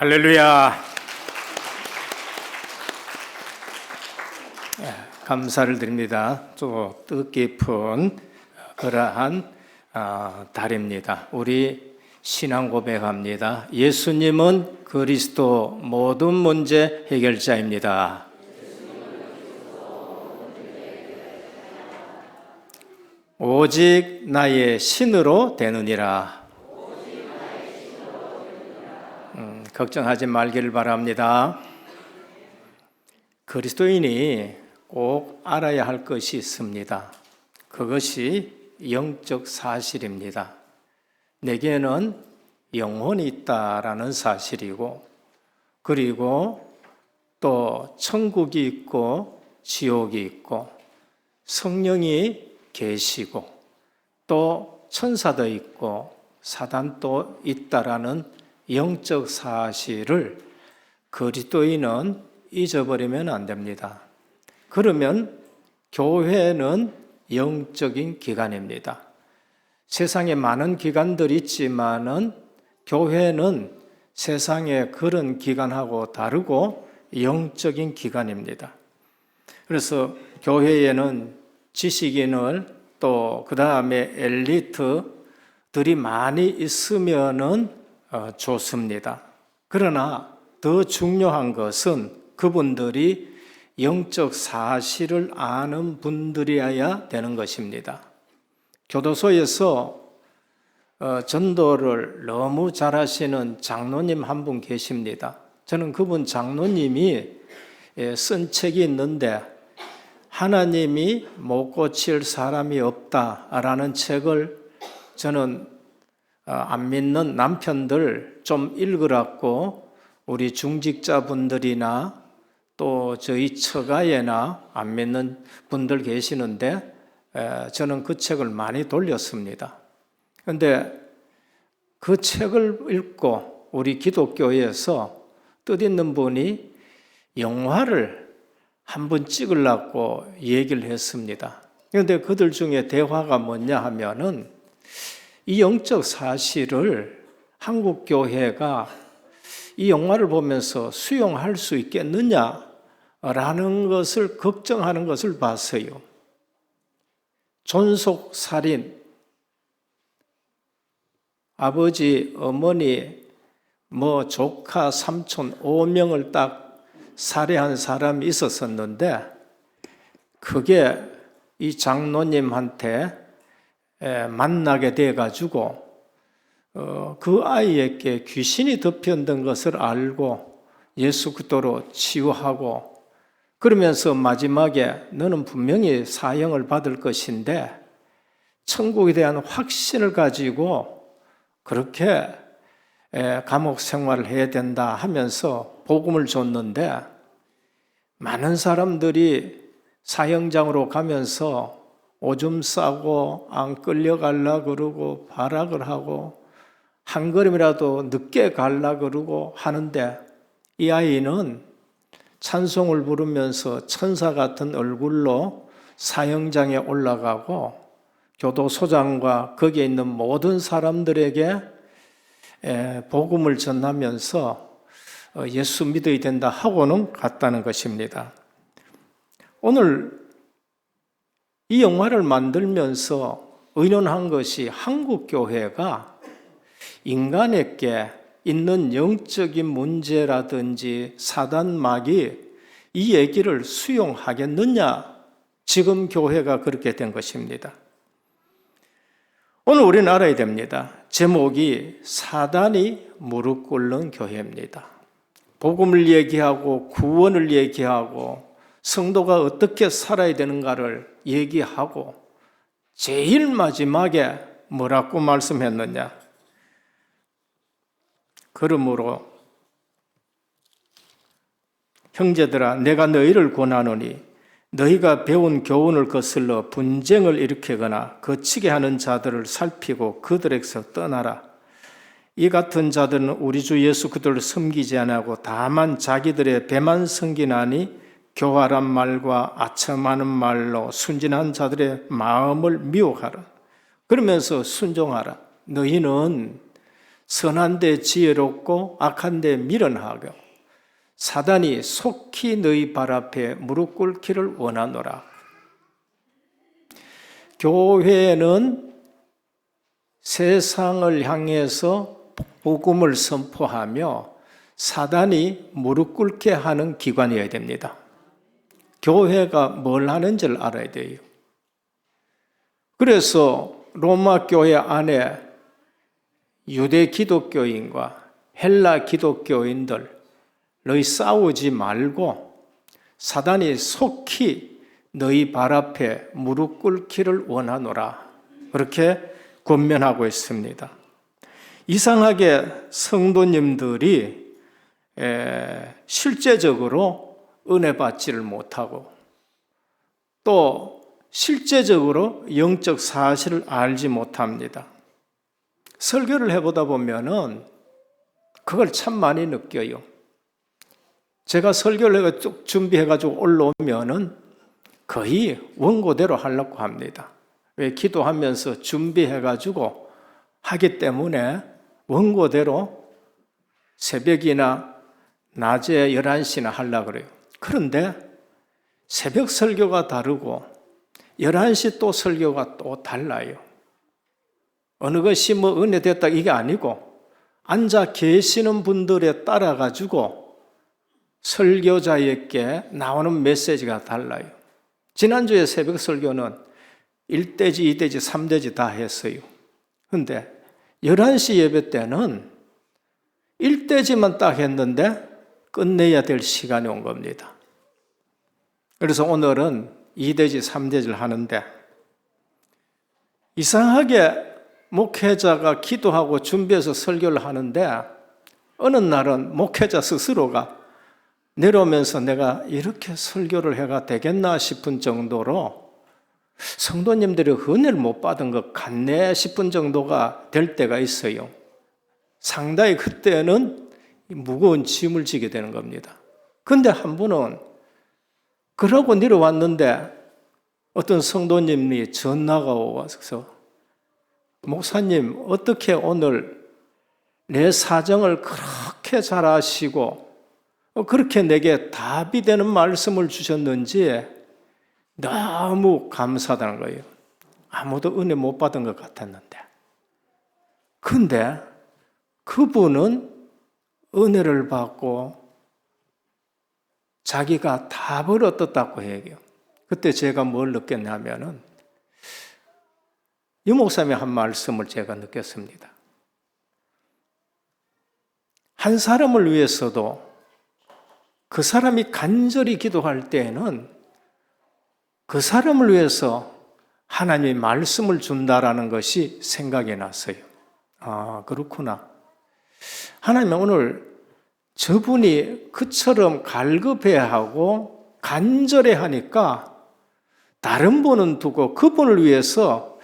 할렐루야. 감사를 드립니다. 또 뜻깊은 그러한 달입니다. 우리 신앙 고백합니다. 예수님은 그리스도 모든 문제 해결자입니다. 오직 나의 신으로 되느니라. 걱정하지 말기를 바랍니다. 그리스도인이 꼭 알아야 할 것이 있습니다. 그것이 영적 사실입니다. 내게는 영혼이 있다라는 사실이고, 그리고 또 천국이 있고 지옥이 있고 성령이 계시고 또 천사도 있고 사단도 있다라는 영적 사실을 그리스도인은 잊어버리면 안 됩니다. 그러면 교회는 영적인 기관입니다. 세상에 많은 기관들이 있지만은 교회는 세상의 그런 기관하고 다르고 영적인 기관입니다. 그래서 교회에는 지식인을 또 그 다음에 엘리트들이 많이 있으면은 좋습니다. 그러나 더 중요한 것은 그분들이 영적 사실을 아는 분들이어야 되는 것입니다. 교도소에서 전도를 너무 잘하시는 장로님 한 분 계십니다. 저는 그분 장로님이 쓴 책이 있는데 하나님이 못 고칠 사람이 없다라는 책을 저는 안 믿는 남편들 좀 읽으라고 우리 중직자분들이나 또 저희 처가에나 안 믿는 분들 계시는데 저는 그 책을 많이 돌렸습니다. 그런데 그 책을 읽고 우리 기독교에서 뜻있는 분이 영화를 한번 찍으려고 얘기를 했습니다. 그런데 그들 중에 대화가 뭐냐 하면은 이 영적 사실을 한국 교회가 이 영화를 보면서 수용할 수 있겠느냐라는 것을 걱정하는 것을 봤어요. 존속 살인, 아버지, 어머니, 조카, 삼촌 5명을 딱 살해한 사람이 있었었는데 그게 이 장로님한테 만나게 돼가지고 그 아이에게 귀신이 덮였던 것을 알고 예수 그리스도로 치유하고 그러면서 마지막에 너는 분명히 사형을 받을 것인데 천국에 대한 확신을 가지고 그렇게 감옥 생활을 해야 된다 하면서 복음을 줬는데 많은 사람들이 사형장으로 가면서 오줌 싸고 안 끌려가려 그러고 발악을 하고 한 걸음이라도 늦게 가려 그러고 하는데 이 아이는 찬송을 부르면서 천사 같은 얼굴로 사형장에 올라가고 교도소장과 거기에 있는 모든 사람들에게 복음을 전하면서 예수 믿어야 된다 하고는 갔다는 것입니다. 오늘 이 영화를 만들면서 의논한 것이 한국 교회가 인간에게 있는 영적인 문제라든지 사단마귀 이 얘기를 수용하겠느냐? 지금 교회가 그렇게 된 것입니다. 오늘 우리는 알아야 됩니다. 제목이 사단이 무릎 꿇는 교회입니다. 복음을 얘기하고 구원을 얘기하고 성도가 어떻게 살아야 되는가를 얘기하고 제일 마지막에 뭐라고 말씀했느냐? 그러므로 형제들아 내가 너희를 권하노니 너희가 배운 교훈을 거슬러 분쟁을 일으키거나 거치게 하는 자들을 살피고 그들에게서 떠나라. 이 같은 자들은 우리 주 예수 그리스도를 섬기지 아니하고 다만 자기들의 배만 섬기나니 교활한 말과 아첨하는 말로 순진한 자들의 마음을 미혹하라. 그러면서 순종하라. 너희는 선한 데 지혜롭고 악한 데 미련하고 사단이 속히 너희 발 앞에 무릎 꿇기를 원하노라. 교회는 세상을 향해서 복음을 선포하며 사단이 무릎 꿇게 하는 기관이어야 됩니다. 교회가 뭘 하는지를 알아야 돼요. 그래서 로마 교회 안에 유대 기독교인과 헬라 기독교인들 너희 싸우지 말고 사단이 속히 너희 발 앞에 무릎 꿇기를 원하노라. 그렇게 권면하고 있습니다. 이상하게 성도님들이 실제적으로 은혜 받지를 못하고 또 실제적으로 영적 사실을 알지 못합니다. 설교를 해보다 보면은 그걸 참 많이 느껴요. 제가 설교를 쭉 준비해가지고 올라오면은 거의 원고대로 하려고 합니다. 왜? 기도하면서 준비해가지고 하기 때문에 원고대로 새벽이나 낮에 11시나 하려고 그래요. 그런데 새벽 설교가 다르고 11시 또 설교가 또 달라요. 어느 것이 뭐 은혜 됐다 이게 아니고 앉아 계시는 분들에 따라 가지고 설교자에게 나오는 메시지가 달라요. 지난주에 새벽 설교는 1대지, 2대지, 3대지 다 했어요. 그런데 11시 예배 때는 1대지만 딱 했는데 끝내야 될 시간이 온 겁니다. 그래서 오늘은 2대지, 3대지를 하는데 이상하게 목회자가 기도하고 준비해서 설교를 하는데 어느 날은 목회자 스스로가 내려오면서 내가 이렇게 설교를 해가 되겠나 싶은 정도로 성도님들이 은혜를 못 받은 것 같네 싶은 정도가 될 때가 있어요. 상당히 그때는 무거운 짐을 지게 되는 겁니다. 그런데 한 분은 그러고 내려왔는데 어떤 성도님이 전화가 와서 목사님 어떻게 오늘 내 사정을 그렇게 잘 아시고 그렇게 내게 답이 되는 말씀을 주셨는지 너무 감사하다는 거예요. 아무도 은혜 못 받은 것 같았는데. 근데 그분은 은혜를 받고 자기가 답을 얻었다고 해요. 그때 제가 뭘 느꼈냐면은 유 목사님이 한 말씀을 제가 느꼈습니다. 한 사람을 위해서도 그 사람이 간절히 기도할 때에는 그 사람을 위해서 하나님이 말씀을 준다라는 것이 생각이 났어요. 아, 그렇구나. 하나님 오늘 저분이 그처럼 갈급해하고 간절해하니까 다른 분은 두고 그분을 위해서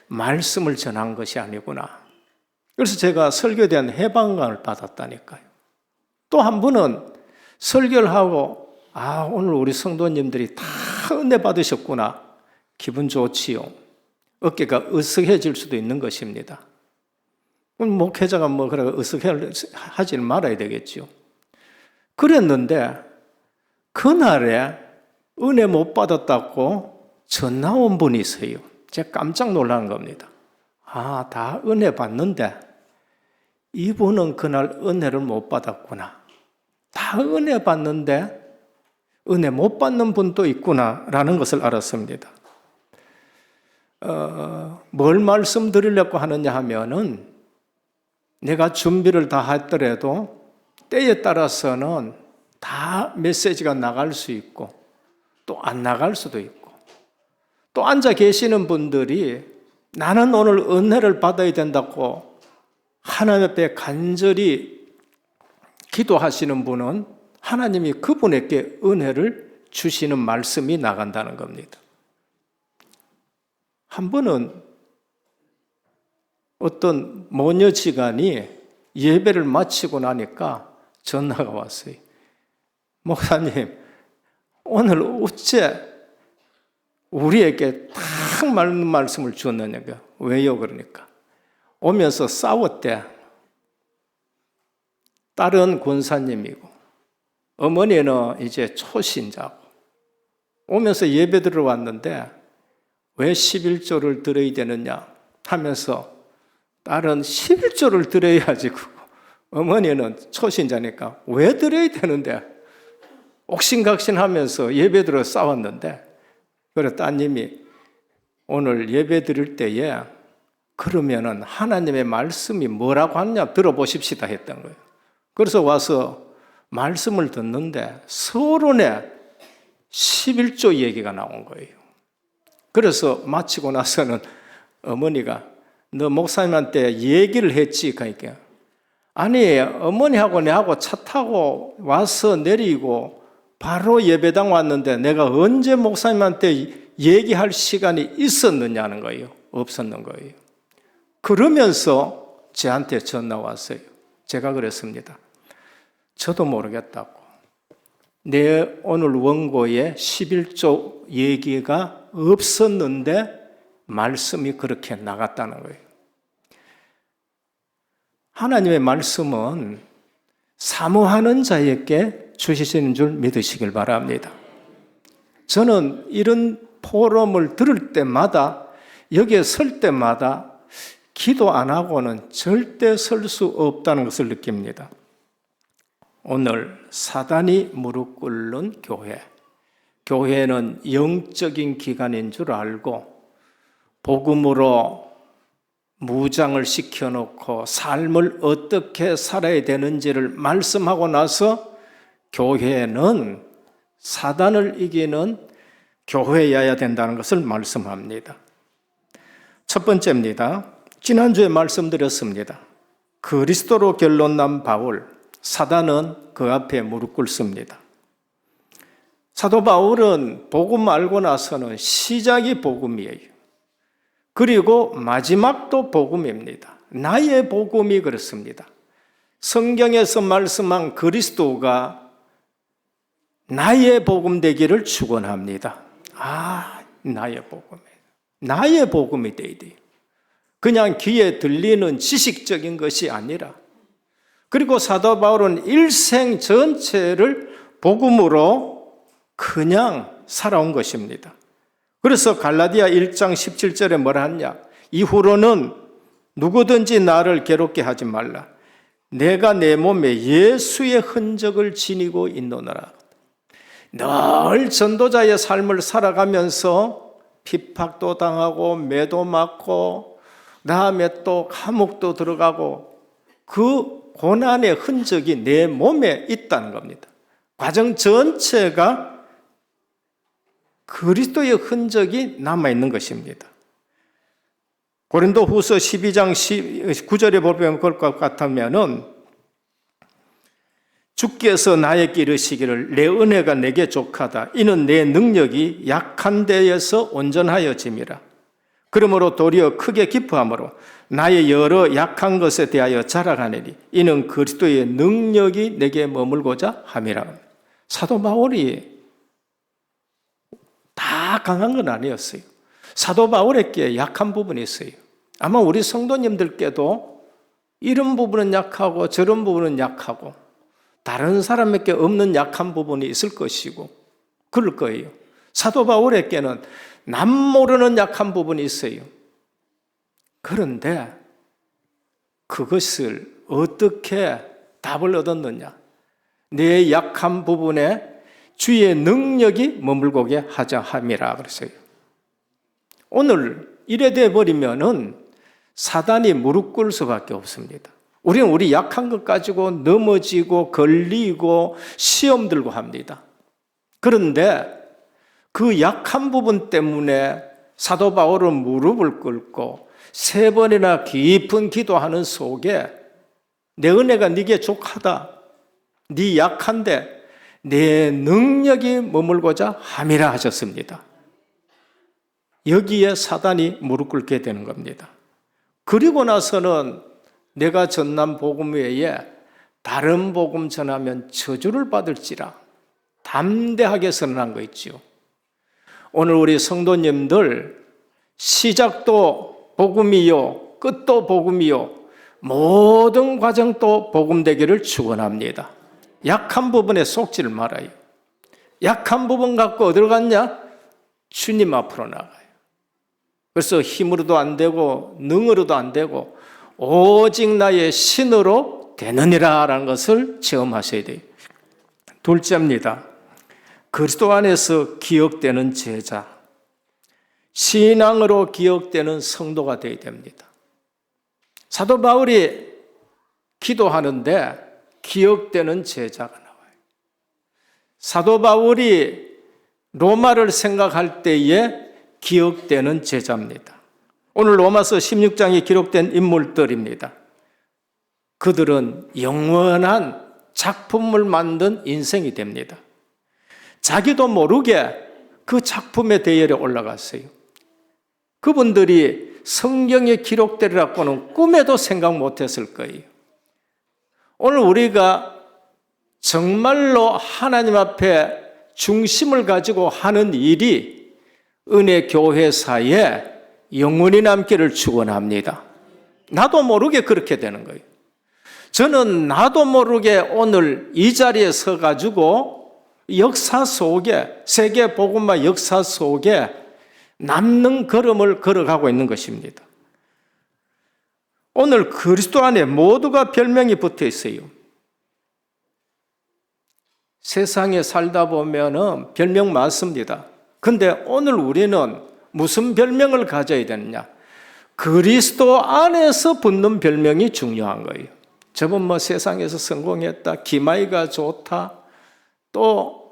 말씀을 전한 것이 아니구나. 그래서 제가 설교에 대한 해방감을 받았다니까요. 또 한 분은 설교를 하고 오늘 우리 성도님들이 다 은혜 받으셨구나. 기분 좋지요. 어깨가 으쓱해질 수도 있는 것입니다. 목회자가 그래 으쓱하지는 말아야 되겠죠. 그랬는데 그날에 은혜 못 받았다고 전화 온 분이 있어요. 제가 깜짝 놀란 겁니다. 다 은혜 받는데 이분은 그날 은혜를 못 받았구나. 다 은혜 받는데 은혜 못 받는 분도 있구나라는 것을 알았습니다. 뭘 말씀드리려고 하느냐 하면은 내가 준비를 다 했더라도 때에 따라서는 다 메시지가 나갈 수 있고 또 안 나갈 수도 있고 또 앉아 계시는 분들이 나는 오늘 은혜를 받아야 된다고 하나님 앞에 간절히 기도하시는 분은 하나님이 그분에게 은혜를 주시는 말씀이 나간다는 겁니다. 한 번은 어떤 모녀지간이 예배를 마치고 나니까 전화가 왔어요. 목사님, 오늘 어째 우리에게 딱 맞는 말씀을 주었느냐고요. 왜요? 그러니까 오면서 싸웠대. 딸은 권사님이고 어머니는 이제 초신자고 오면서 예배 들어왔는데 왜 11조를 드려야 되느냐 하면서 딸은 11조를 드려야지 어머니는 초신자니까 왜 드려야 되는데 옥신각신하면서 예배 들어 싸웠는데 그래 따님이 오늘 예배 드릴 때에 그러면은 하나님의 말씀이 뭐라고 하느냐 들어보십시다 했던 거예요. 그래서 와서 말씀을 듣는데 서론에 11조 얘기가 나온 거예요. 그래서 마치고 나서는 어머니가 너 목사님한테 얘기를 했지? 그러니까 아니 어머니하고 내하고 차 타고 와서 내리고 바로 예배당 왔는데 내가 언제 목사님한테 얘기할 시간이 있었느냐는 거예요. 없었는 거예요. 그러면서 저한테 전화 왔어요. 제가 그랬습니다. 저도 모르겠다고. 내 오늘 원고에 11조 얘기가 없었는데 말씀이 그렇게 나갔다는 거예요. 하나님의 말씀은 사모하는 자에게 주시는 줄 믿으시길 바랍니다. 저는 이런 포럼을 들을 때마다 여기에 설 때마다 기도 안 하고는 절대 설 수 없다는 것을 느낍니다. 오늘 사단이 무릎 꿇는 교회. 교회는 영적인 기관인 줄 알고 복음으로 무장을 시켜놓고 삶을 어떻게 살아야 되는지를 말씀하고 나서 교회는 사단을 이기는 교회여야 된다는 것을 말씀합니다. 첫 번째입니다. 지난주에 말씀드렸습니다. 그리스도로 결론난 바울, 사단은 그 앞에 무릎 꿇습니다. 사도 바울은 복음 알고 나서는 시작이 복음이에요. 그리고 마지막도 복음입니다. 나의 복음이 그렇습니다. 성경에서 말씀한 그리스도가 나의 복음 되기를 축원합니다. 나의 복음이. 나의 복음이 돼야 돼요. 그냥 귀에 들리는 지식적인 것이 아니라. 그리고 사도 바울은 일생 전체를 복음으로 그냥 살아온 것입니다. 그래서 갈라디아 1장 17절에 뭐라 하냐? 이후로는 누구든지 나를 괴롭게 하지 말라. 내가 내 몸에 예수의 흔적을 지니고 있노라. 늘 전도자의 삶을 살아가면서 핍박도 당하고 매도 맞고 다음에 또 감옥도 들어가고 그 고난의 흔적이 내 몸에 있다는 겁니다. 과정 전체가 그리스도의 흔적이 남아있는 것입니다. 고린도후서 12장 9절에 보면 그럴 것 같으면은 주께서 나에게 이르시기를 내 은혜가 내게 족하다. 이는 내 능력이 약한 데에서 온전하여짐이라. 그러므로 도리어 크게 기뻐함으로 나의 여러 약한 것에 대하여 자랑하느니 이는 그리스도의 능력이 내게 머물고자 함이라. 사도 바울이 다 강한 건 아니었어요. 사도 바울에게 약한 부분이 있어요. 아마 우리 성도님들께도 이런 부분은 약하고 저런 부분은 약하고 다른 사람에게 없는 약한 부분이 있을 것이고 그럴 거예요. 사도 바울에게는 남 모르는 약한 부분이 있어요. 그런데 그것을 어떻게 답을 얻었느냐? 내 약한 부분에 주의 능력이 머물고게 하자 함이라 그랬어요. 오늘 이래 돼 버리면은 사단이 무릎 꿇을 수밖에 없습니다. 우리는 우리 약한 것 가지고 넘어지고 걸리고 시험 들고 합니다. 그런데 그 약한 부분 때문에 사도 바울은 무릎을 꿇고 3번이나 깊은 기도하는 속에 내 은혜가 네게 족하다. 네 약한데 내 능력이 머물고자 함이라 하셨습니다. 여기에 사단이 무릎 꿇게 되는 겁니다. 그리고 나서는 내가 전한 복음 외에 다른 복음 전하면 저주를 받을지라 담대하게 선언한 거 있죠. 오늘 우리 성도님들 시작도 복음이요 끝도 복음이요 모든 과정도 복음되기를 축원합니다. 약한 부분에 속지를 말아요. 약한 부분 갖고 어디로 갔냐? 주님 앞으로 나가요. 그래서 힘으로도 안 되고 능으로도 안 되고 오직 나의 신으로 되느니라라는 것을 체험하셔야 돼요. 둘째입니다. 그리스도 안에서 기억되는 제자. 신앙으로 기억되는 성도가 되어야 됩니다. 사도 바울이 기도하는데 기억되는 제자가 나와요. 사도 바울이 로마를 생각할 때에 기억되는 제자입니다. 오늘 로마서 16장에 기록된 인물들입니다. 그들은 영원한 작품을 만든 인생이 됩니다. 자기도 모르게 그 작품의 대열에 올라갔어요. 그분들이 성경에 기록되리라고는 꿈에도 생각 못했을 거예요. 오늘 우리가 정말로 하나님 앞에 중심을 가지고 하는 일이 은혜 교회사에 영원히 남기를 축원합니다. 나도 모르게 그렇게 되는 거예요. 저는 나도 모르게 오늘 이 자리에 서가지고 역사 속에, 세계 복음화 역사 속에 남는 걸음을 걸어가고 있는 것입니다. 오늘 그리스도 안에 모두가 별명이 붙어 있어요. 세상에 살다 보면은 별명 많습니다. 근데 오늘 우리는 무슨 별명을 가져야 되느냐? 그리스도 안에서 붙는 별명이 중요한 거예요. 저번 뭐 세상에서 성공했다, 기마이가 좋다, 또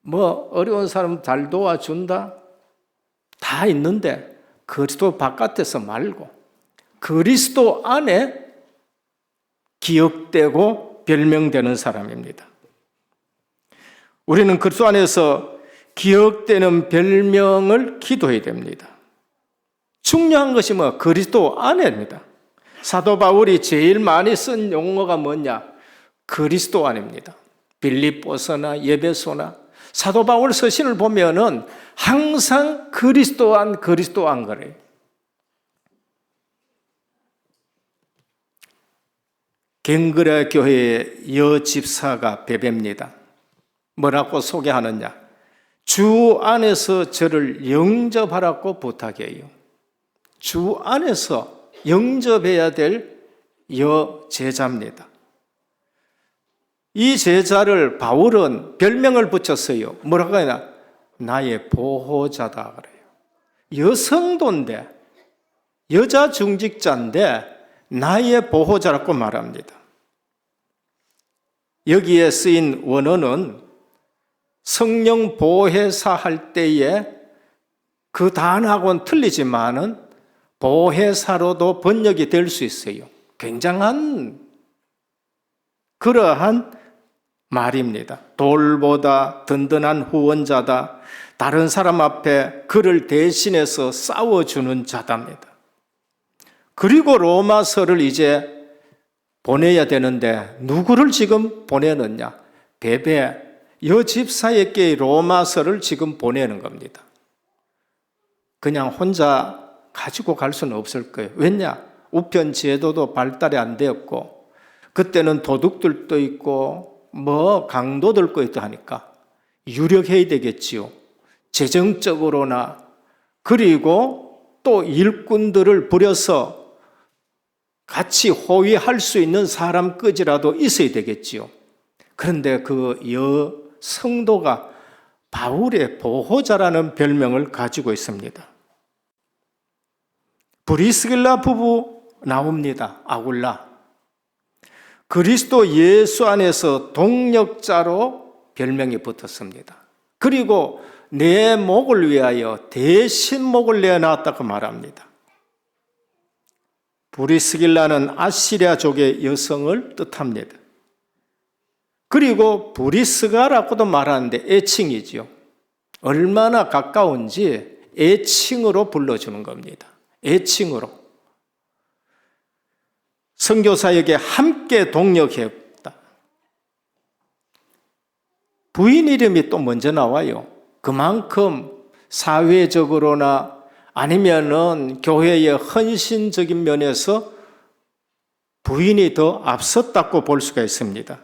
뭐 어려운 사람 잘 도와준다, 다 있는데 그리스도 바깥에서 말고 그리스도 안에 기억되고 별명되는 사람입니다. 우리는 그리스도 안에서 기억되는 별명을 기도해야 됩니다. 중요한 것이 뭐 그리스도 안에입니다. 사도 바울이 제일 많이 쓴 용어가 뭐냐? 그리스도 안입니다. 빌립보서나 예배소나 사도 바울 서신을 보면은 항상 그리스도 안 그래요. 갱그레 교회의 여집사가 베베입니다. 뭐라고 소개하느냐? 주 안에서 저를 영접하라고 부탁해요. 주 안에서 영접해야 될 여제자입니다. 이 제자를 바울은 별명을 붙였어요. 뭐라고 하냐? 나의 보호자다 그래요. 여성도인데, 여자 중직자인데 나의 보호자라고 말합니다. 여기에 쓰인 원어는 성령 보혜사 할 때에 그 단어하고는 틀리지만은 보혜사로도 번역이 될 수 있어요. 굉장한 그러한 말입니다. 돌보다 든든한 후원자다. 다른 사람 앞에 그를 대신해서 싸워주는 자답니다. 그리고 로마서를 이제 보내야 되는데 누구를 지금 보내느냐? 베베 여집사에게 로마서를 지금 보내는 겁니다. 그냥 혼자 가지고 갈 수는 없을 거예요. 왜냐? 우편 제도도 발달이 안 되었고 그때는 도둑들도 있고 뭐 강도들도 있고 하니까 유력해야 되겠지요. 재정적으로나 그리고 또 일꾼들을 부려서 같이 호위할 수 있는 사람까지라도 있어야 되겠지요. 그런데 그 여성도가 바울의 보호자라는 별명을 가지고 있습니다. 브리스길라 부부 나옵니다. 아굴라. 그리스도 예수 안에서 동력자로 별명이 붙었습니다. 그리고 내 목을 위하여 대신 목을 내어놨다고 말합니다. 브리스길라는 아시리아족의 여성을 뜻합니다. 그리고 브리스가라고도 말하는데 애칭이지요. 얼마나 가까운지 애칭으로 불러주는 겁니다. 애칭으로. 선교사에게 함께 동력했다. 부인 이름이 또 먼저 나와요. 그만큼 사회적으로나 아니면은 교회의 헌신적인 면에서 부인이 더 앞섰다고 볼 수가 있습니다.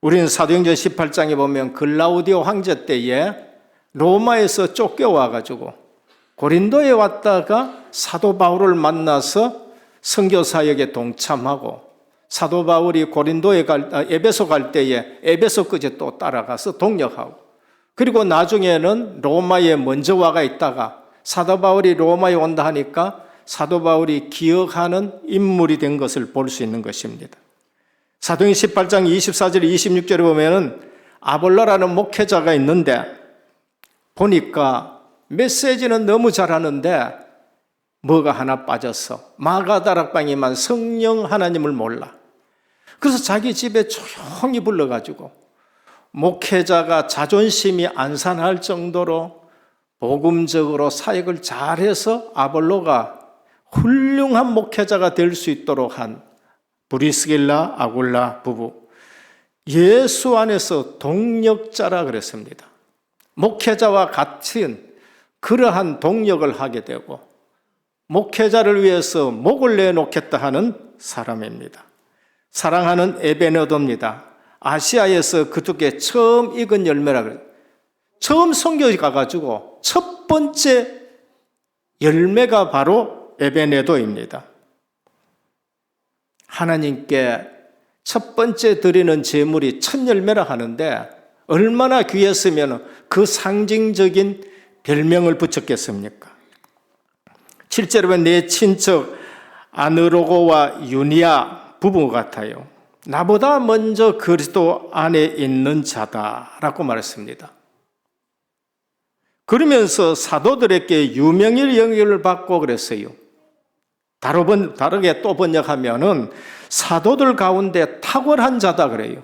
우리는 사도행전 18장에 보면 글라우디오 황제 때에 로마에서 쫓겨와가지고 고린도에 왔다가 사도 바울을 만나서 선교 사역에 동참하고, 사도 바울이 에베소 갈 때에 에베소까지 또 따라가서 동역하고, 그리고 나중에는 로마에 먼저 와가 있다가 사도 바울이 로마에 온다 하니까 사도 바울이 기억하는 인물이 된 것을 볼 수 있는 것입니다. 사도행전 18장 24절 26절에 보면은 아볼로라는 목회자가 있는데 보니까 메시지는 너무 잘하는데 뭐가 하나 빠졌어. 마가다락방에만 성령 하나님을 몰라. 그래서 자기 집에 조용히 불러가지고 목회자가 자존심이 안산할 정도로 복음적으로 사역을 잘해서 아볼로가 훌륭한 목회자가 될 수 있도록 한 브리스길라 아굴라 부부, 예수 안에서 동력자라 그랬습니다. 목회자와 같은 그러한 동력을 하게 되고 목회자를 위해서 목을 내놓겠다 하는 사람입니다. 사랑하는 에베네도입니다. 아시아에서 그쪽에 처음 익은 열매라 그래요. 처음 선교에 가가지고 첫 번째 열매가 바로 에베네도입니다. 하나님께 첫 번째 드리는 제물이 첫 열매라 하는데 얼마나 귀했으면 그 상징적인 별명을 붙였겠습니까? 7절에 보면 내 친척 아느로고와 유니아 부부 같아요. 나보다 먼저 그리스도 안에 있는 자다라고 말했습니다. 그러면서 사도들에게 유명일 영역을 받고 그랬어요. 다르게 또 번역하면은 사도들 가운데 탁월한 자다 그래요.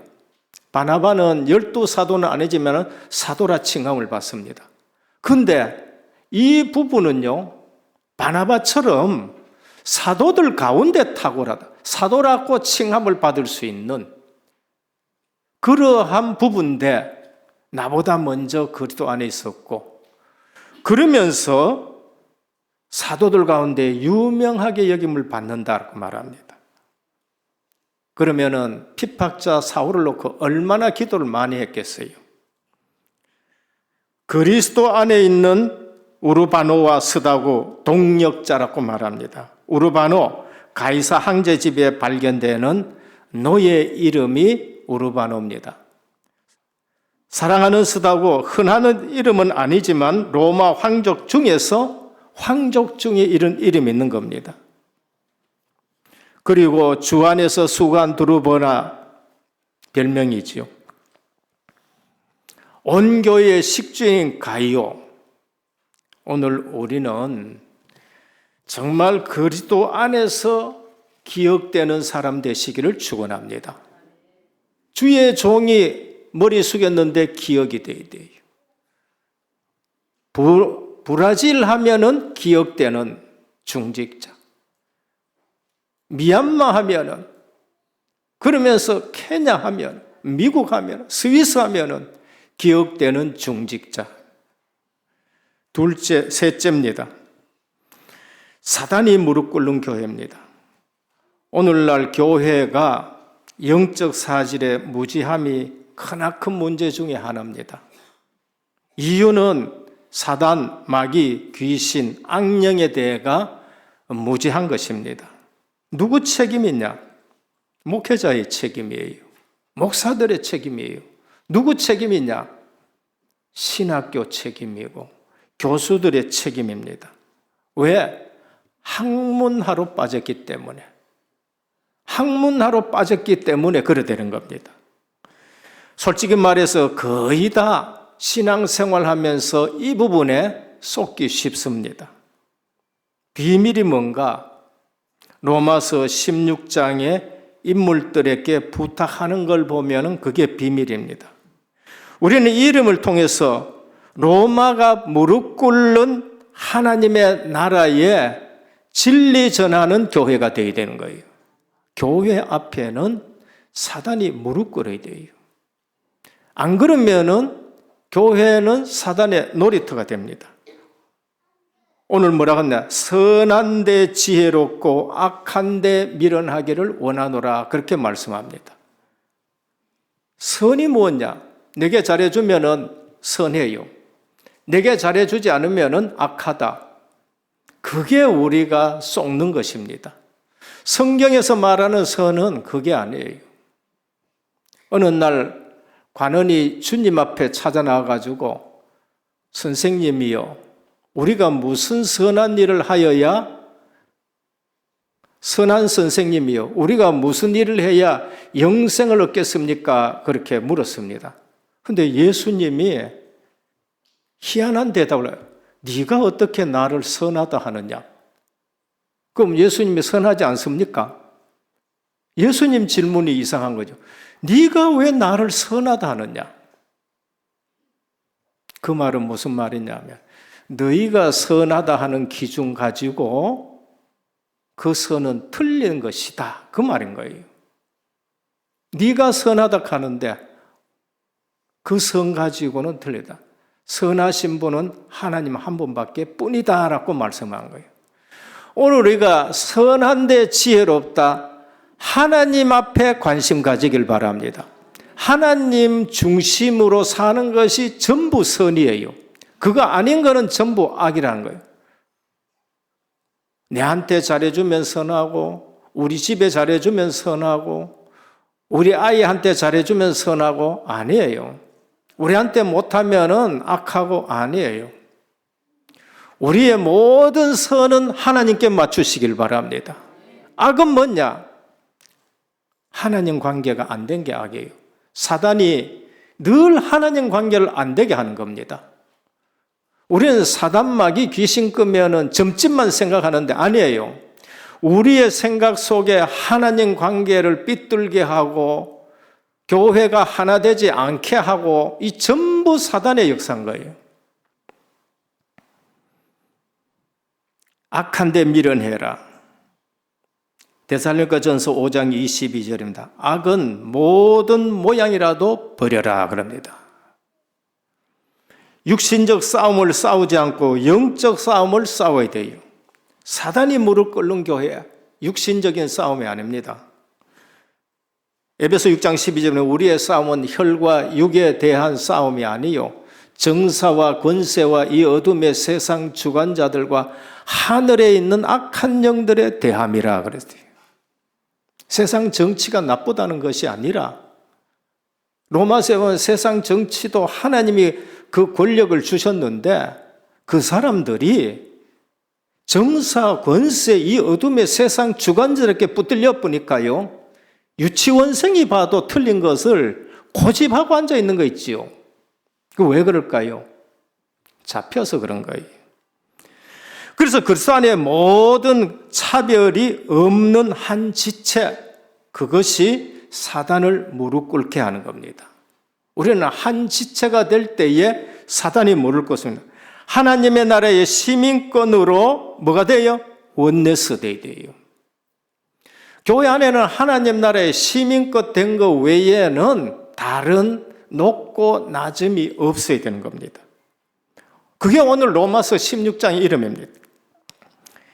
바나바는 12사도는 아니지만 사도라 칭함을 받습니다. 근데 이 부부는요, 바나바처럼 사도들 가운데 탁월하다, 사도라고 칭함을 받을 수 있는 그러한 부부인데 나보다 먼저 그리스도 안에 있었고, 그러면서 사도들 가운데 유명하게 여김을 받는다고 말합니다. 그러면은 핍박자 사울을 놓고 얼마나 기도를 많이 했겠어요. 그리스도 안에 있는 우르바노와 스다고 동력자라고 말합니다. 우르바노, 가이사 황제 집에 발견되는 노예 이름이 우르바노입니다. 사랑하는 스다고 흔한 이름은 아니지만 로마 황족 중에서 황족 중에 이런 이름이 있는 겁니다. 그리고 주 안에서 수고한 두루보나 별명이지요. 온 교회의 식주인 가이오. 오늘 우리는 정말 그리스도 안에서 기억되는 사람 되시기를 축원합니다. 주의 종이 머리 숙였는데 기억이 돼야 돼요. 브라질 하면은 기억되는 중직자. 미얀마 하면은, 그러면서 케냐 하면, 미국 하면, 스위스 하면은 기억되는 중직자. 셋째입니다. 사단이 무릎 꿇는 교회입니다. 오늘날 교회가 영적 사질의 무지함이 크나큰 문제 중에 하나입니다. 이유는 사단, 마귀, 귀신, 악령에 대해가 무지한 것입니다. 누구 책임이냐? 목회자의 책임이에요. 목사들의 책임이에요. 누구 책임이냐? 신학교 책임이고 교수들의 책임입니다. 왜? 학문하러 빠졌기 때문에. 학문하러 빠졌기 때문에 그래 되는 겁니다. 솔직히 말해서 거의 다 신앙생활하면서 이 부분에 속기 쉽습니다. 비밀이 뭔가? 로마서 16장의 인물들에게 부탁하는 걸 보면 그게 비밀입니다. 우리는 이 이름을 통해서 로마가 무릎 꿇는 하나님의 나라에 진리 전하는 교회가 되어야 되는 거예요. 교회 앞에는 사단이 무릎 꿇어야 돼요. 안 그러면은 교회는 사단의 놀이터가 됩니다. 오늘 뭐라고 했냐? 선한 데 지혜롭고 악한 데 미련하기를 원하노라. 그렇게 말씀합니다. 선이 뭐냐? 내게 잘해주면은 선해요. 내게 잘해주지 않으면은 악하다. 그게 우리가 쏟는 것입니다. 성경에서 말하는 선은 그게 아니에요. 어느 날 관원이 주님 앞에 찾아 나와가지고 선생님이요, 우리가 무슨 선한 일을 하여야, 선한 선생님이요, 우리가 무슨 일을 해야 영생을 얻겠습니까? 그렇게 물었습니다. 근데 예수님이 희한한 대답을 해요. 네가 어떻게 나를 선하다 하느냐? 그럼 예수님이 선하지 않습니까? 예수님 질문이 이상한 거죠. 네가 왜 나를 선하다 하느냐? 그 말은 무슨 말이냐면, 너희가 선하다 하는 기준 가지고 그 선은 틀린 것이다. 그 말인 거예요. 네가 선하다 하는데 그 선 가지고는 틀리다. 선하신 분은 하나님 한 분밖에 뿐이다 라고 말씀한 거예요. 오늘 우리가 선한데 지혜롭다, 하나님 앞에 관심 가지길 바랍니다. 하나님 중심으로 사는 것이 전부 선이에요. 그거 아닌 거는 전부 악이라는 거예요. 내한테 잘해주면 선하고, 우리 집에 잘해주면 선하고, 우리 아이한테 잘해주면 선하고, 아니에요. 우리한테 못하면은 악하고, 아니에요. 우리의 모든 선은 하나님께 맞추시길 바랍니다. 악은 뭐냐? 하나님 관계가 안 된 게 악이에요. 사단이 늘 하나님 관계를 안 되게 하는 겁니다. 우리는 사단마귀 귀신 끄면은 점집만 생각하는데 아니에요. 우리의 생각 속에 하나님 관계를 삐뚤게 하고 교회가 하나 되지 않게 하고, 이 전부 사단의 역사인 거예요. 악한 데 미련해라. 데살로니가전서 5장 22절입니다. 악은 모든 모양이라도 버려라 그럽니다. 육신적 싸움을 싸우지 않고 영적 싸움을 싸워야 돼요. 사단이 무릎 꿇는 교회, 육신적인 싸움이 아닙니다. 에베소 6장 12절에 우리의 싸움은 혈과 육에 대한 싸움이 아니요 정사와 권세와 이 어둠의 세상 주관자들과 하늘에 있는 악한 영들에 대함이라 그랬어요. 세상 정치가 나쁘다는 것이 아니라, 로마서에 보면 세상 정치도 하나님이 그 권력을 주셨는데 그 사람들이 정사, 권세, 이 어둠의 세상 주관자들에게 붙들려 보니까요, 유치원생이 봐도 틀린 것을 고집하고 앉아 있는 거 있지요. 그 왜 그럴까요? 잡혀서 그런 거예요. 그래서 그리스도 안에 모든 차별이 없는 한 지체, 그것이 사단을 무릎 꿇게 하는 겁니다. 우리는 한 지체가 될 때에 사단이 무릎 꿇습니다. 하나님의 나라의 시민권으로 뭐가 돼요? 원내스 돼야 돼요. 교회 안에는 하나님 나라의 시민권 된 것 외에는 다른 높고 낮음이 없어야 되는 겁니다. 그게 오늘 로마서 16장의 이름입니다.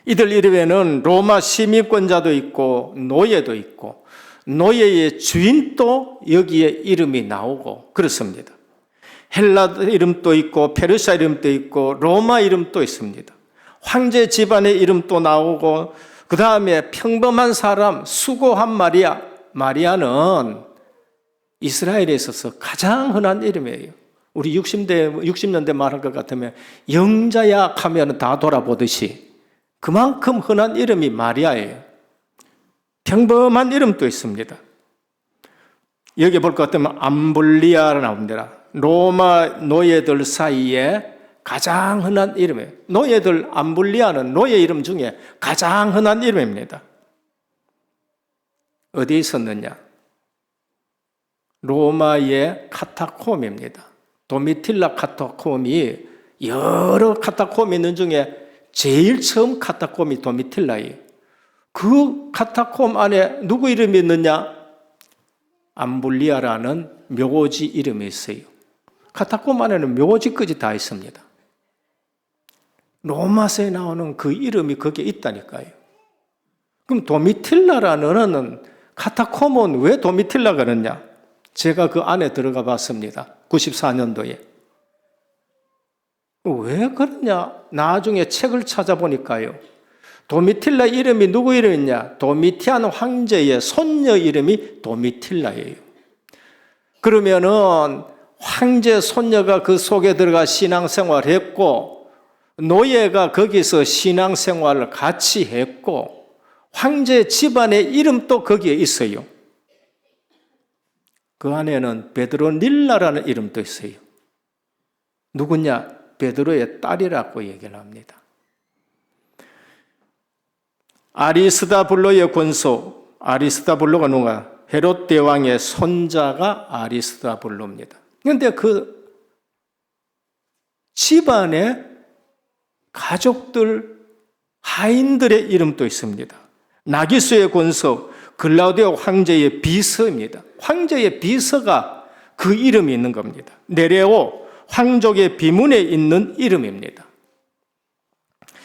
이들 이름에는 로마 시민권자도 있고 노예도 있고 노예의 주인도 여기에 이름이 나오고 그렇습니다. 헬라 이름도 있고 페르시아 이름도 있고 로마 이름도 있습니다. 황제 집안의 이름도 나오고, 그 다음에 평범한 사람 수고한 마리아는 이스라엘에 있어서 가장 흔한 이름이에요. 우리 60년대 말할 것 같으면 영자약 하면 다 돌아보듯이 그만큼 흔한 이름이 마리아예요. 평범한 이름도 있습니다. 여기 볼 것 같으면 암블리아가 나옵니다. 로마 노예들 사이에 가장 흔한 이름이에요. 노예들, 암블리아는 노예 이름 중에 가장 흔한 이름입니다. 어디에 있었느냐? 로마의 카타콤입니다. 도미틸라 카타콤이 여러 카타콤이 있는 중에 제일 처음 카타콤이 도미틸라예요. 그 카타콤 안에 누구 이름이 있느냐? 암블리아라는 묘지 이름이 있어요. 카타콤 안에는 묘지까지 다 있습니다. 로마서에 나오는 그 이름이 거기에 있다니까요. 그럼 도미틸라라는 카타콤은 왜 도미틸라 그러냐? 제가 그 안에 들어가 봤습니다. 94년도에. 왜 그러냐? 나중에 책을 찾아보니까요. 도미틸라 이름이 누구 이름이냐? 도미티안 황제의 손녀 이름이 도미틸라예요. 그러면은 황제 손녀가 그 속에 들어가 신앙생활을 했고 노예가 거기서 신앙생활을 같이 했고 황제 집안의 이름도 거기에 있어요. 그 안에는 베드로닐라라는 이름도 있어요. 누구냐? 베드로의 딸이라고 얘기를 합니다. 아리스다블로의 권소, 아리스다블로가 누가? 헤롯 대왕의 손자가 아리스다블로입니다. 그런데 그 집안의 가족들, 하인들의 이름도 있습니다. 나기수의 권소, 글라우디오 황제의 비서입니다. 황제의 비서가 그 이름이 있는 겁니다. 네레오, 황족의 비문에 있는 이름입니다.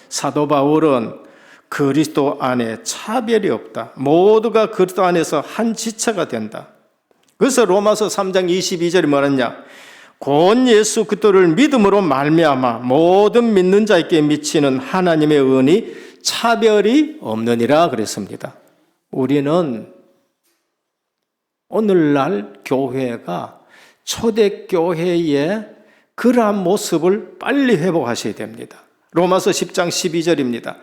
사도 바울은 그리스도 안에 차별이 없다. 모두가 그리스도 안에서 한 지체가 된다. 그래서 로마서 3장 22절이 뭐랬냐? 곧 예수 그리스도를 믿음으로 말미암아 모든 믿는 자에게 미치는 하나님의 은이 차별이 없느니라 그랬습니다. 우리는 오늘날 교회가 초대교회의 그러한 모습을 빨리 회복하셔야 됩니다. 로마서 10장 12절입니다.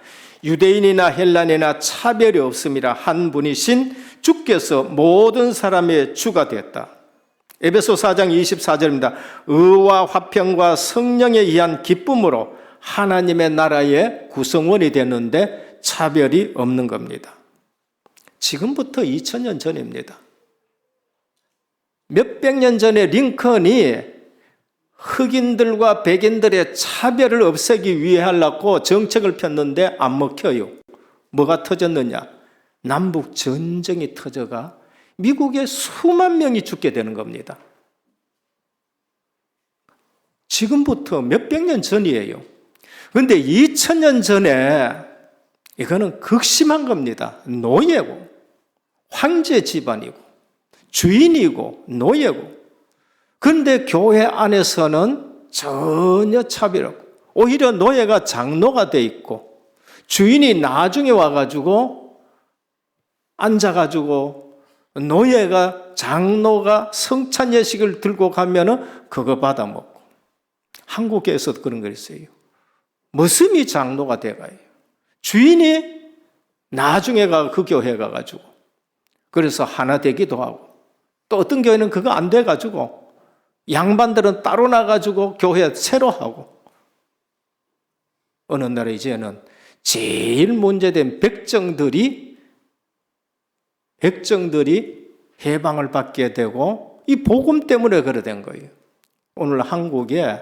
유대인이나 헬란이나 차별이 없음이라 한 분이신 주께서 모든 사람의 주가 되었다. 에베소 4장 24절입니다. 의와 화평과 성령에 의한 기쁨으로 하나님의 나라의 구성원이 되는데 차별이 없는 겁니다. 지금부터 2000년 전입니다. 몇백 년 전에 링컨이 흑인들과 백인들의 차별을 없애기 위해 하려고 정책을 폈는데 안 먹혀요. 뭐가 터졌느냐? 남북 전쟁이 터져가 미국에 수만 명이 죽게 되는 겁니다. 지금부터 몇백 년 전이에요. 그런데 2000년 전에 이거는 극심한 겁니다. 노예고 황제 집안이고 주인이고 노예고. 그런데 교회 안에서는 전혀 차별 없고 오히려 노예가 장로가 돼 있고 주인이 나중에 와가지고 앉아가지고 노예가 장로가 성찬 예식을 들고 가면은 그거 받아 먹고. 한국에서도 그런 거 있어요. 머슴이 장로가 돼가요. 주인이 나중에 그 교회 가가지고 그래서 하나 되기도 하고 또 어떤 교회는 그거 안 돼가지고 양반들은 따로 나가지고 교회 새로 하고 어느 날 이제는 제일 문제된 백정들이 해방을 받게 되고 이 복음 때문에 그래 된 거예요. 오늘 한국에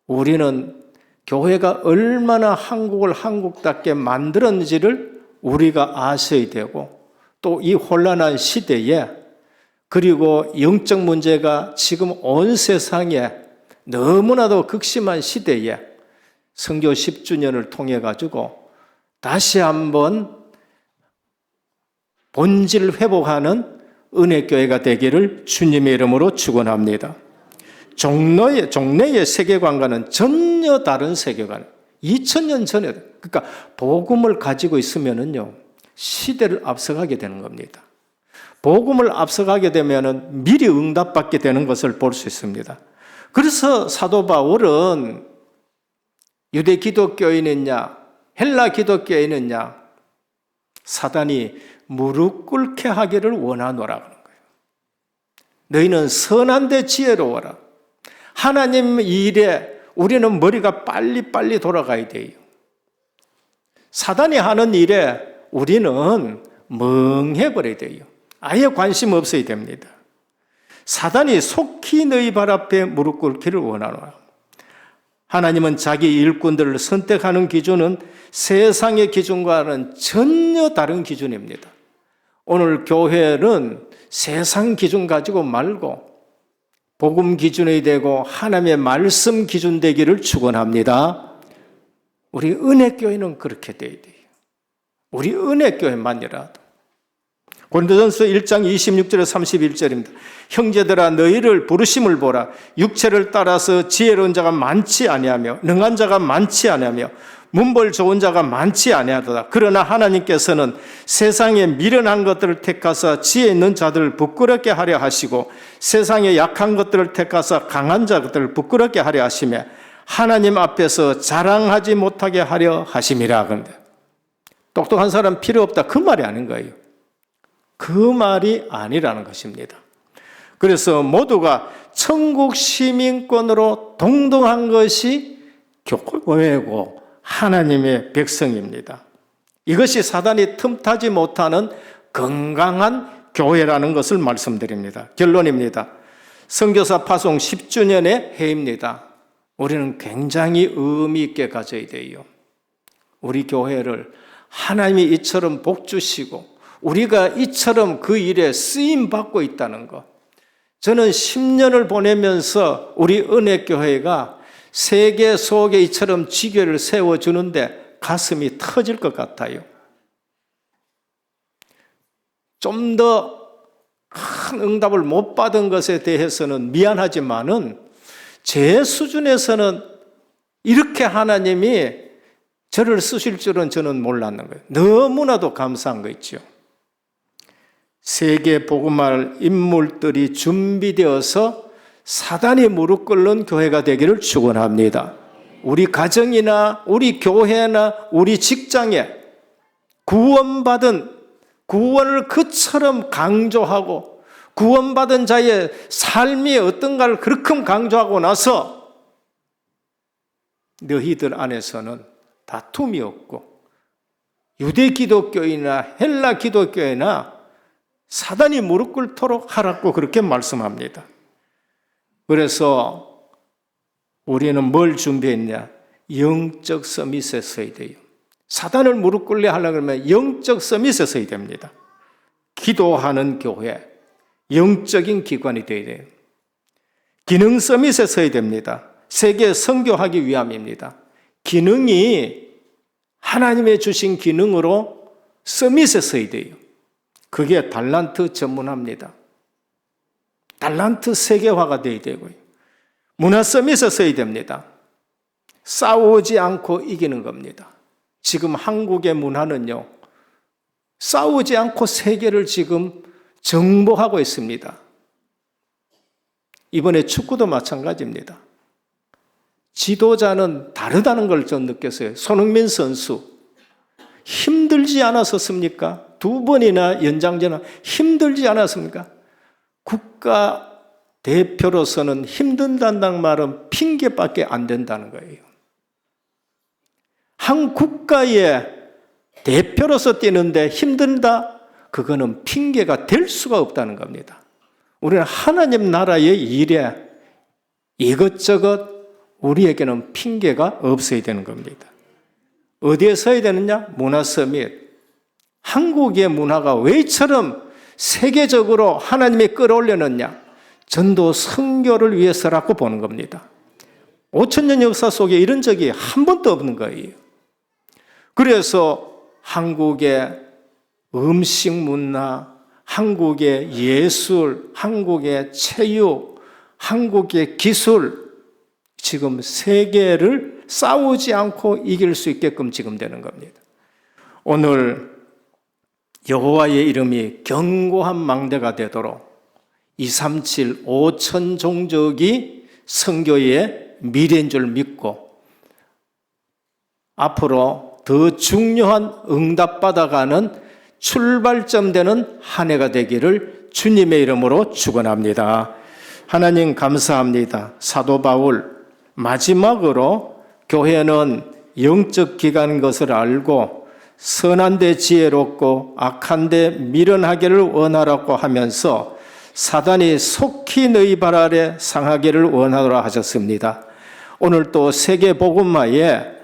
우리는 교회가 얼마나 한국을 한국답게 만들었는지를 우리가 아셔야 되고 또 이 혼란한 시대에 그리고 영적 문제가 지금 온 세상에 너무나도 극심한 시대에 선교 10주년을 통해 가지고 다시 한번 본질 회복하는 은혜교회가 되기를 주님의 이름으로 축원합니다. 종래의 세계관과는 전혀 다른 세계관. 2000년 전에 그러니까 복음을 가지고 있으면은요 시대를 앞서가게 되는 겁니다. 복음을 앞서가게 되면은 미리 응답받게 되는 것을 볼 수 있습니다. 그래서 사도 바울은 유대 기독교인이냐 헬라 기독교인이냐 사단이 무릎 꿇게 하기를 원하노라 그런 거예요. 너희는 선한 데 지혜로워라. 하나님 일에 우리는 머리가 빨리빨리 돌아가야 돼요. 사단이 하는 일에 우리는 멍해버려야 돼요. 아예 관심 없어야 됩니다. 사단이 속히 너희 발 앞에 무릎 꿇기를 원하노라. 하나님은 자기 일꾼들을 선택하는 기준은 세상의 기준과는 전혀 다른 기준입니다. 오늘 교회는 세상 기준 가지고 말고 복음 기준이 되고 하나님의 말씀 기준 되기를 축원합니다. 우리 은혜교회는 그렇게 돼야 돼요. 우리 은혜교회만이라도. 고린도전서 1장 26절에 31절입니다. 형제들아 너희를 부르심을 보라. 육체를 따라서 지혜로운 자가 많지 아니하며 능한 자가 많지 아니하며 문벌 좋은 자가 많지 아니하도다. 그러나 하나님께서는 세상에 미련한 것들을 택하사 지혜 있는 자들을 부끄럽게 하려 하시고 세상에 약한 것들을 택하사 강한 자들을 부끄럽게 하려 하시며 하나님 앞에서 자랑하지 못하게 하려 하심이라. 그런데 똑똑한 사람 필요 없다, 그 말이 아닌 거예요. 그 말이 아니라는 것입니다. 그래서 모두가 천국 시민권으로 동등한 것이 교회고 하나님의 백성입니다. 이것이 사단이 틈타지 못하는 건강한 교회라는 것을 말씀드립니다. 결론입니다. 선교사 파송 10주년의 해입니다. 우리는 굉장히 의미 있게 가져야 돼요. 우리 교회를 하나님이 이처럼 복 주시고 우리가 이처럼 그 일에 쓰임받고 있다는 것. 저는 10년을 보내면서 우리 은혜교회가 세계 속에 이처럼 지교를 세워주는데 가슴이 터질 것 같아요. 좀 더 큰 응답을 못 받은 것에 대해서는 미안하지만은 제 수준에서는 이렇게 하나님이 저를 쓰실 줄은 저는 몰랐는 거예요. 너무나도 감사한 거 있죠. 세계 복음할 인물들이 준비되어서 사단이 무릎 꿇는 교회가 되기를 축원합니다. 우리 가정이나 우리 교회나 우리 직장에 구원받은 구원을 그처럼 강조하고 구원받은 자의 삶이 어떤가를 그렇게 강조하고 나서 너희들 안에서는 다툼이 없고 유대 기독교이나 헬라 기독교이나 사단이 무릎 꿇도록 하라고 그렇게 말씀합니다. 그래서 우리는 뭘 준비했냐? 영적 서밋에 서야 돼요. 사단을 무릎 꿇게 하려고 하면 영적 서밋에 서야 됩니다. 기도하는 교회, 영적인 기관이 되어야 돼요. 기능 서밋에 서야 됩니다. 세계 선교하기 위함입니다. 기능이 하나님의 주신 기능으로 서밋에 서야 돼요. 그게 달란트 전문합니다. 달란트 세계화가 되어야 되고요. 문화 서밋에 서야 됩니다. 싸우지 않고 이기는 겁니다. 지금 한국의 문화는요, 싸우지 않고 세계를 지금 정복하고 있습니다. 이번에 축구도 마찬가지입니다. 지도자는 다르다는 걸 좀 느꼈어요. 손흥민 선수 힘들지 않았었습니까? 2번이나 연장전은 힘들지 않았습니까? 국가 대표로서는 힘든다는 말은 핑계밖에 안 된다는 거예요. 한 국가의 대표로서 뛰는데 힘든다? 그거는 핑계가 될 수가 없다는 겁니다. 우리는 하나님 나라의 일에 이것저것 우리에게는 핑계가 없어야 되는 겁니다. 어디에 서야 되느냐? 문화 서밋. 한국의 문화가 왜 이처럼 세계적으로 하나님이 끌어올려놨냐? 전도 선교를 위해서라고 보는 겁니다. 5,000년 역사 속에 이런 적이 한 번도 없는 거예요. 그래서 한국의 음식 문화, 한국의 예술, 한국의 체육, 한국의 기술, 지금 세계를 싸우지 않고 이길 수 있게끔 지금 되는 겁니다. 오늘 여호와의 이름이 견고한 망대가 되도록 237 5천 종족이 선교의 미래인 줄 믿고 앞으로 더 중요한 응답받아가는 출발점 되는 한 해가 되기를 주님의 이름으로 축원합니다. 하나님 감사합니다. 사도 바울 마지막으로 교회는 영적 기관인 것을 알고 선한데 지혜롭고 악한데 미련하기를 원하라고 하면서 사단이 속히 너희 발 아래 상하기를 원하노라 하셨습니다. 오늘 또 세계 복음화에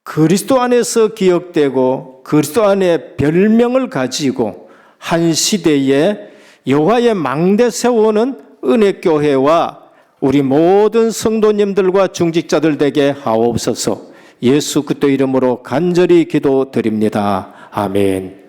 그리스도 안에서 기억되고 그리스도 안에 별명을 가지고 한 시대에 여호와의 망대 세우는 은혜교회와 우리 모든 성도님들과 중직자들 되게 하옵소서. 예수 그리스도 이름으로 간절히 기도드립니다. 아멘.